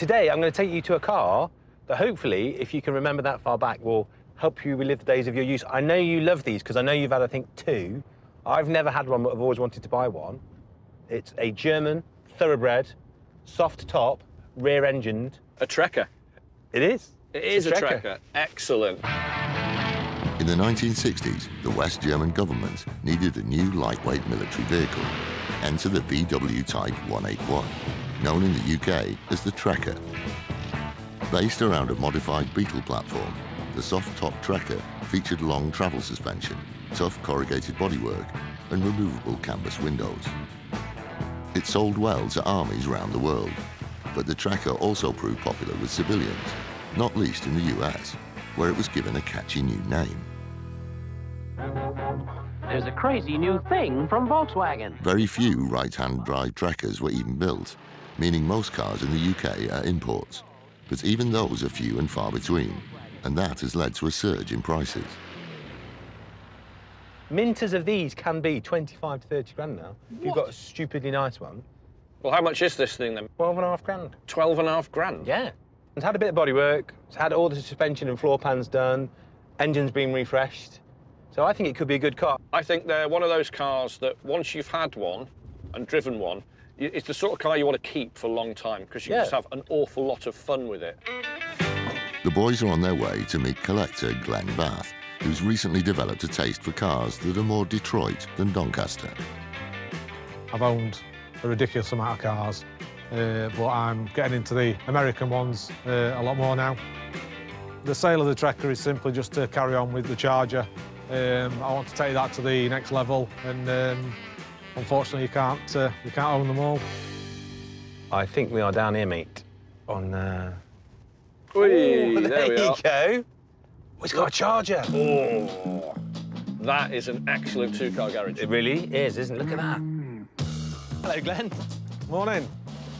today I'm going to take you to a car that hopefully, if you can remember that far back, will help you relive the days of your youth. I know you love these because I know you've had, I think, 2. I've never had one, but I've always wanted to buy one. It's a German thoroughbred, soft top, rear-engined. A Trekker. It is. It is a Trekker. Excellent. In the 1960s, the West German government needed a new lightweight military vehicle. Enter the VW Type 181, known in the UK as the Trekker. Based around a modified Beetle platform, the soft-top Trekker featured long travel suspension, tough corrugated bodywork, and removable canvas windows. It sold well to armies around the world, but the Trekker also proved popular with civilians, not least in the US, where it was given a catchy new name. There's a crazy new thing from Volkswagen. Very few right-hand drive Trekkers were even built, meaning most cars in the UK are imports. But even those are few and far between, and that has led to a surge in prices. Minters of these can be 25 to 30 grand now. If you've got a stupidly nice one. Well, how much is this thing then? 12.5 grand. 12.5 grand? Yeah. It's had a bit of bodywork, it's had all the suspension and floor pans done, engine's been refreshed. So I think it could be a good car. I think they're one of those cars that once you've had one and driven one, it's the sort of car you want to keep for a long time because you just have an awful lot of fun with it. The boys are on their way to meet collector Glenn Bath, who's recently developed a taste for cars that are more Detroit than Doncaster. I've owned a ridiculous amount of cars, but I'm getting into the American ones a lot more now. The sale of the Trekker is simply just to carry on with the Charger. I want to take that to the next level, and unfortunately you can't own them all. I think we are down here, mate, on... There we are. There you go. Oh, it's got a charger. Oh, that is an excellent 2-car garage. It really is, isn't it? Look at that. Hello, Glenn. Morning.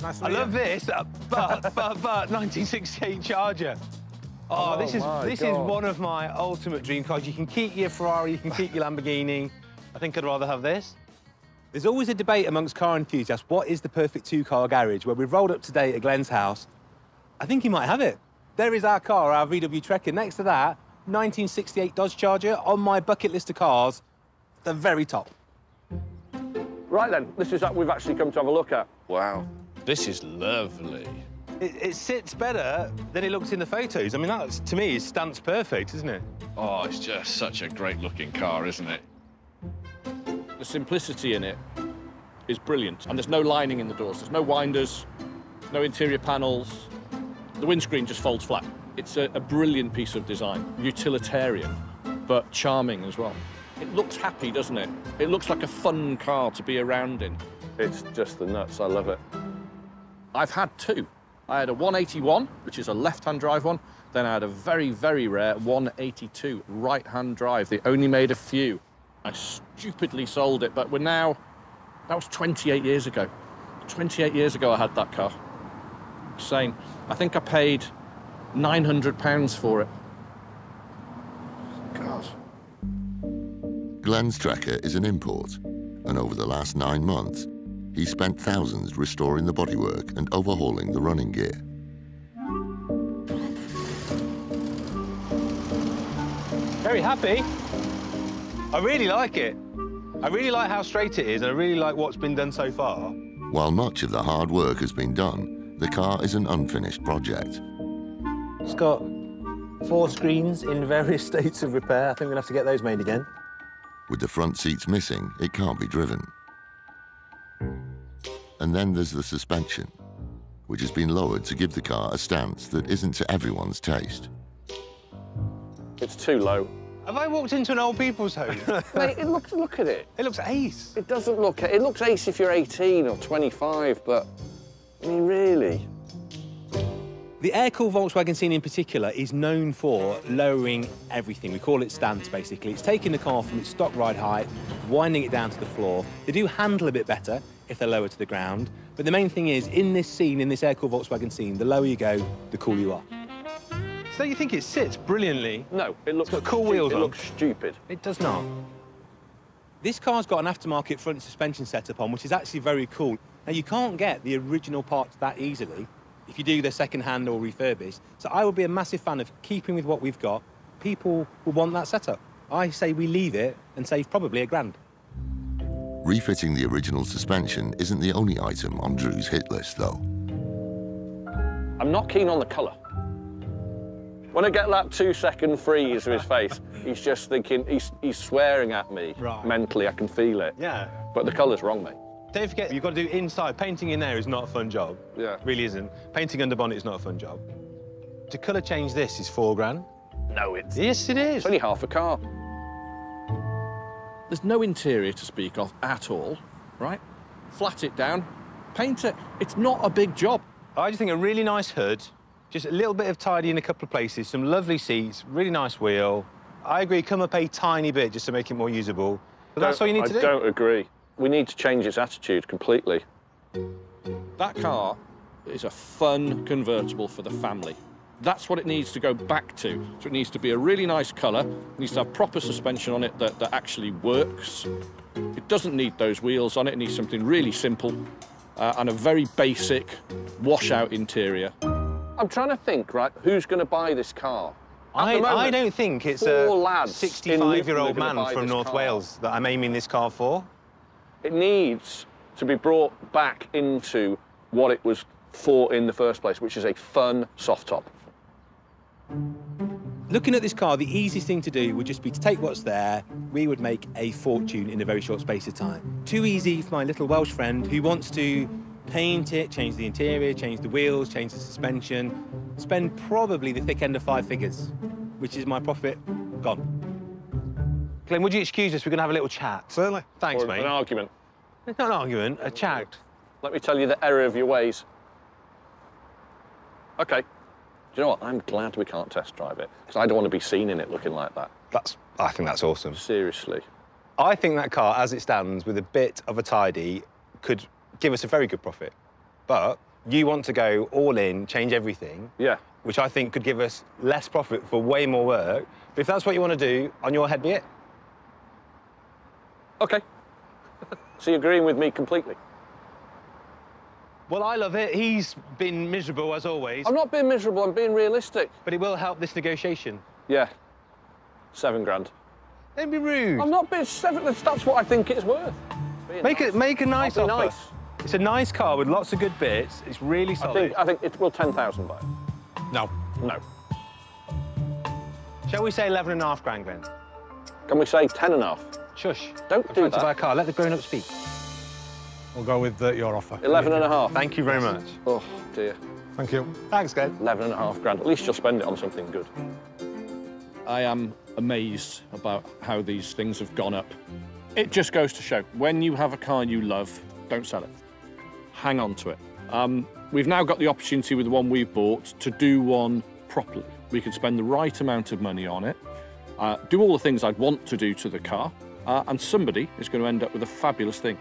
Nice to meet you. I love this, but 1968 Charger. Oh, this is one of my ultimate dream cars. You can keep your Ferrari, you can keep your Lamborghini. I think I'd rather have this. There's always a debate amongst car enthusiasts, what is the perfect 2-car garage? Well, we've rolled up today at Glenn's house. I think he might have it. There is our car, our VW Trekker. Next to that, 1968 Dodge Charger on my bucket list of cars, the very top. Right then, this is what we've actually come to have a look at. Wow, this is lovely. It sits better than it looks in the photos. I mean, that's, to me, stands perfect, isn't it? Oh, it's just such a great-looking car, isn't it? The simplicity in it is brilliant. And there's no lining in the doors. There's no winders, no interior panels. The windscreen just folds flat. It's a brilliant piece of design. Utilitarian, but charming as well. It looks happy, doesn't it? It looks like a fun car to be around in. It's just the nuts. I love it. I've had 2. I had a 181, which is a left-hand drive one. Then I had a very, very rare 182 right-hand drive. They only made a few. I stupidly sold it, but we're now... That was 28 years ago. 28 years ago I had that car. Insane. I think I paid £900 for it. God. Glenn's Trekker is an import, and over the last 9 months, he spent thousands restoring the bodywork and overhauling the running gear. Very happy. I really like it. I really like how straight it is, and I really like what's been done so far. While much of the hard work has been done, the car is an unfinished project. It's got 4 screens in various states of repair. I think we're gonna have to get those made again. With the front seats missing, it can't be driven. And then there's the suspension, which has been lowered to give the car a stance that isn't to everyone's taste. It's too low. Have I walked into an old people's home? Mate, look at it. It looks ace. It doesn't look... It looks ace if you're 18 or 25, but, I mean, really? The air-cooled Volkswagen scene in particular is known for lowering everything. We call it stance, basically. It's taking the car from its stock ride height, winding it down to the floor. They do handle a bit better if they're lower to the ground, but the main thing is, in this scene, in this air-cooled Volkswagen scene, the lower you go, the cooler you are. So you think it sits brilliantly? No, it looks... It's got cool wheels on. It looks stupid. It does not. This car's got an aftermarket front suspension setup on, which is actually very cool. Now, you can't get the original parts that easily. if you do the second-hand or refurbished. So I would be a massive fan of keeping with what we've got. People will want that setup. I say we leave it and save probably £1,000. Refitting the original suspension isn't the only item on Dru's hit list, though. I'm not keen on the colour. When I get that 2-second freeze of his face, he's just thinking, he's swearing at me. Right. Mentally, I can feel it. Yeah. But the colour's wrong, mate. Don't forget, you've got to do inside. Painting in there is not a fun job. Yeah. It really isn't. Painting under bonnet is not a fun job. To colour change this is £4,000. No, it's... Yes, it is. It's only half a car. There's no interior to speak of at all, right? Flat it down, paint it. It's not a big job. I just think a really nice hood, just a little bit of tidy in a couple of places, some lovely seats, really nice wheel. I agree, come up a tiny bit just to make it more usable. But that's all you need to do. I don't agree. We need to change its attitude completely. That car is a fun convertible for the family. That's what it needs to go back to. So it needs to be a really nice colour, it needs to have proper suspension on it that actually works. It doesn't need those wheels on it, it needs something really simple and a very basic washout interior. I'm trying to think, right, who's going to buy this car? I don't think it's a 65-year-old man from North Wales that I'm aiming this car for. It needs to be brought back into what it was for in the first place, which is a fun soft top. Looking at this car, the easiest thing to do would just be to take what's there. We would make a fortune in a very short space of time. Too easy for my little Welsh friend who wants to paint it, change the interior, change the wheels, change the suspension, spend probably the thick end of 5 figures, which is my profit gone. Glenn, would you excuse us? We're going to have a little chat. Certainly. Thanks, Or mate. an argument. It's not an argument, a chat. Let me tell you the error of your ways. OK. Do you know what? I'm glad we can't test drive it, because I don't want to be seen in it looking like that. I think that's awesome. Seriously. I think that car, as it stands, with a bit of a tidy, could give us a very good profit. But you want to go all in, change everything. Yeah. Which I think could give us less profit for way more work. But if that's what you want to do, on your head be it. OK. So you're agreeing with me completely? Well, I love it. He's been miserable, as always. I'm not being miserable, I'm being realistic. But it will help this negotiation. Yeah. £7,000. Don't be rude. I'm not being that's what I think it's worth. Make a nice offer. Nice. It's a nice car with lots of good bits. It's really solid. I think it's, will 10,000 buy it? No. No. Shall we say 11.5 grand, Glenn? Can we say 10.5? Shush. Don't do to that. buy a car. Let the grown-up speak. We'll go with your offer. 11.5. Thank you very much. Oh, dear. Thank you. Thanks, Glenn. 11.5 grand. At least you'll spend it on something good. I am amazed about how these things have gone up. It just goes to show, when you have a car you love, don't sell it. Hang on to it. We've now got the opportunity with the one we've bought to do one properly. We can spend the right amount of money on it, do all the things I'd want to do to the car, and somebody is going to end up with a fabulous thing.